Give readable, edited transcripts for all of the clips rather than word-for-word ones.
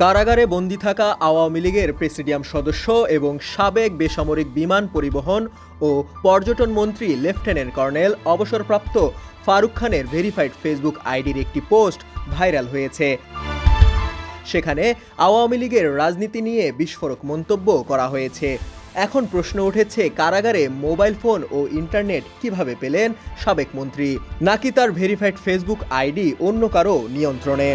কারাগারে বন্দী থাকা আওয়ামী লীগের প্রেসিডিয়াম সদস্য এবং সাবেক বেসামরিক বিমান পরিবহন ও পর্যটন মন্ত্রী লেফটেন্যান্ট কর্নেল অবসরপ্রাপ্ত ফারুক খানের ভেরিফাইড ফেসবুক আইডির একটি পোস্ট ভাইরাল হয়েছে। সেখানে আওয়ামী লীগের রাজনীতি নিয়ে বিস্ফোরক মন্তব্য করা হয়েছে। এখন প্রশ্ন উঠেছে, কারাগারে মোবাইল ফোন ও ইন্টারনেট কিভাবে পেলেন সাবেক মন্ত্রী, নাকি তার ভেরিফাইড ফেসবুক আইডি অন্য কারো নিয়ন্ত্রণে?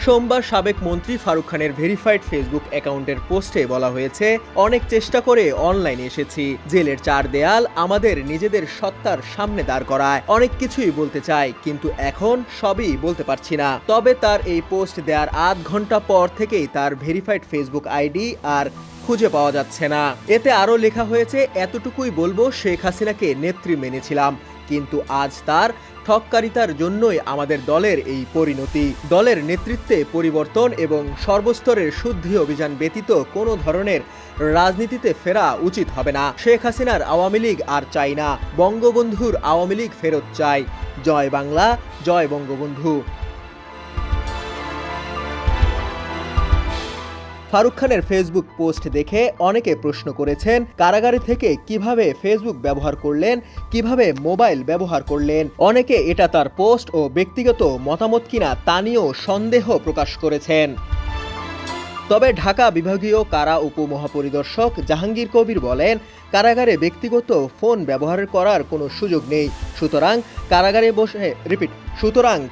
সোমবার সাবেক মন্ত্রী ফারুক খানের ভেরিফাইড ফেসবুক অ্যাকাউন্টের পোস্টে বলা হয়েছে, অনেক চেষ্টা করে অনলাইনে এসেছি। জেলের চার দেয়াল আমাদের নিজেদের সত্তার সামনে দাঁড় করায়। অনেক কিছুই বলতে চাই, কিন্তু এখন সবই বলতে পারছি না। তবে তার এই পোস্ট দেওয়ার আধ ঘন্টা পর থেকেই তার ভেরিফাইড ফেসবুক আইডি আর খুঁজে পাওয়া যাচ্ছে না। এতে আরও লেখা হয়েছে, এতটুকুই বলবো, শেখ হাসিনাকে নেত্রী মেনেছিলাম, কিন্তু আজ তার ঠককারিতার জন্যই আমাদের দলের এই পরিণতি। দলের নেতৃত্বে পরিবর্তন এবং সর্বস্তরের শুদ্ধি অভিযান ব্যতীত কোনো ধরনের রাজনীতিতে ফেরা উচিত হবে না। শেখ হাসিনার আওয়ামী লীগ আর চাই না, বঙ্গবন্ধুর আওয়ামী লীগ ফেরত চাই। জয় বাংলা, জয় বঙ্গবন্ধু। ফারুক খানের ফেসবুক পোস্ট দেখে অনেকে প্রশ্ন করেছেন, কারাগারে থেকে কিভাবে ফেসবুক ব্যবহার করলেন, কিভাবে মোবাইল ব্যবহার করলেন। অনেকে এটা তার পোস্ট ও ব্যক্তিগত মতামত কিনা তা নিয়েও সন্দেহ প্রকাশ করেছেন। তবে ঢাকা বিভাগীয় কারা উপমহাপরিদর্শক জাহাঙ্গীর কবির বলেন, কারাগারে ব্যক্তিগত ফোন ব্যবহার করার কোনো সুযোগ নেই। সুতরাং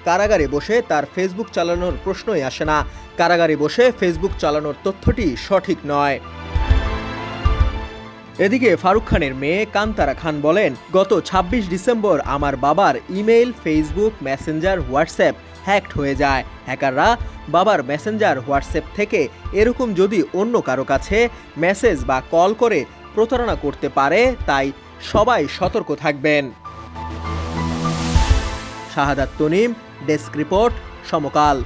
কারাগারে বসে তার ফেসবুক চালানোর প্রশ্নই আসে না। কারাগারে বসে ফেসবুক চালানোর তথ্যটি সঠিক নয়। এদিকে ফারুক খানের মেয়ে কান্তারা খান বলেন, গত ২৬ ডিসেম্বর আমার বাবার email, Facebook, Messenger, WhatsApp hacked হয়ে যায়। হ্যাকাররা বাবার মেসেঞ্জার, হোয়াটসঅ্যাপ থেকে এরকম যদি অন্য কারো কাছে মেসেজ বা কল করে প্রতারণা করতে পারে, তাই সবাই সতর্ক থাকবেন। শাহাদাত তনিম, ডেস্ক রিপোর্ট, সমকাল।